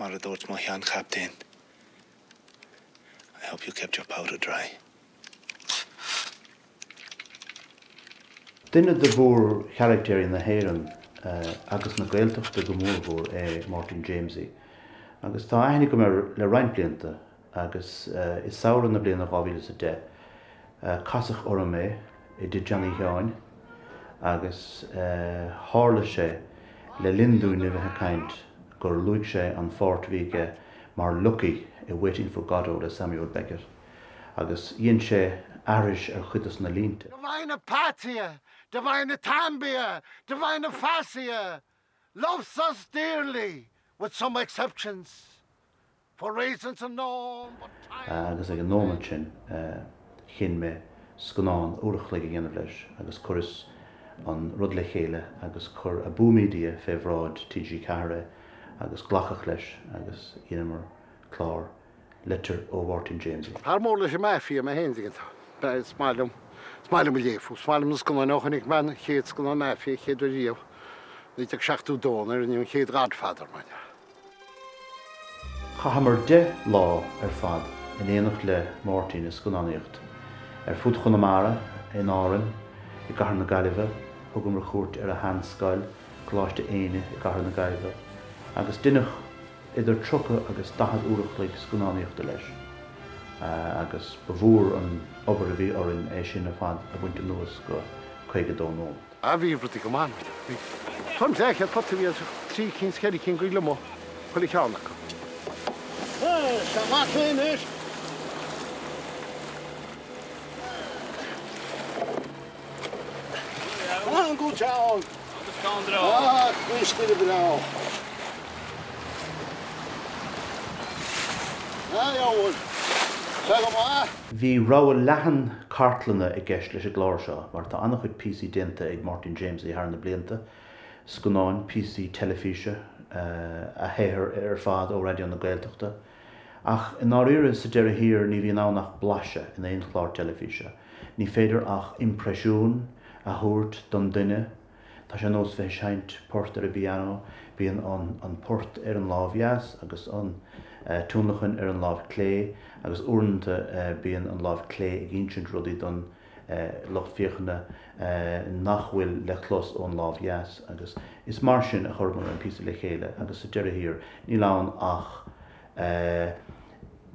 Marador's my hand captain. I hope you kept your powder dry. Dena de bhór carachtairí na hÉireann agus na Gaeltachta go mór bhór Mháirtín Jaimsie. Agus tá aithne go le roinnt blianta agus is saoire na bliana 2010 casach orm mé I dtí Johnny Heáin agus hála sé le lindú na bheitthe caint gur luigh sé an fort bhíige mar lucky I Waiting for Godot le Samuel Beckett agus íon sé airis ar chutas na línte. Divine Patia, Divine Tambia, Divine Fascia, loves us dearly, with some exceptions, for reasons unknown. Agus ag an nóman sin chin mé scanán uirich le dhéanamh leis agus churas an rud le chéile agus chur Abú Media fehráid TG Cara agus glachach leis agus dhéanamar chlár Litir ó Mháirtín Jaimsie. Har mór leis mafia me hen digant. Smailum léfu, smailum na scanán ochnig man chéad scanán mafia chéad o riamh. Nid ag 7 dónar yn yw'n chéad radfadar man. Chahamar de lá ar fad in éanach le Mháirtín is scannáíocht. Ar fud Chonamara in áran I gcathair na Gaillimhe, thugam ar chuairt ar a hanscail, chláiste éine I gcathair na Gaillimhe, agus duineach idir trocha agus 10 uairich le scannáíochta leis. Agus bhór an obair a bhí orin sin a fad a bhainte nuas go 50 dónó. A bhí brutí go man. Chum deich pot a bhí 3 cinn sceri cinn gwylo mo, chwili ceanna go. Siamat féinis. An go teáin. Agus gan drá. Chwistir I brá. Jawohl. Bhí rogha leathan cartlanna I gceist leis a glár seo, mar tá annach chuid PC déanta ag Mháirtín Jaimsie thar na blianta, scannáin PC telefíse a héir ar fad ó radio na Gaeltachta. Ach in áiríre sa deire hir ní bhíon annach blaise in éon chlár telefíse. Ní féidir ach impresiún a thuairt don duine. Tá sé nós bheith seint port ar a piano, bíon an port ar an lámh gheas agus an túnlachan ar an lámh clé, agus uaireanta bíon an lámh clé ag insint rudaí don luchtfíochana nach bhfuil le clos ón lámh gheas agus is mar sin a chur mar an píosa le chéile agus sa deire hir ní lamhain ach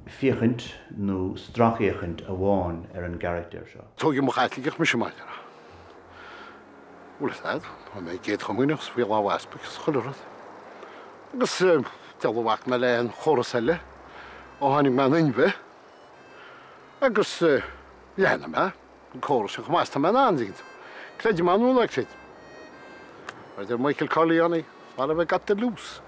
fíochant nó strachíochant a bháin ar an charachtair seo. Tóg mo chaitligach mis mai. Úlas ad, ha mé géad chomúnach sfuil á waspach schuilead. Agus tealhhacht me le an choras eile ó hánig man inbhe. Agus leanna me, an choras a chmáista man andigint. Creidir man úl ag siad. Ar Michael Corleone, mar a bheith gat de lús.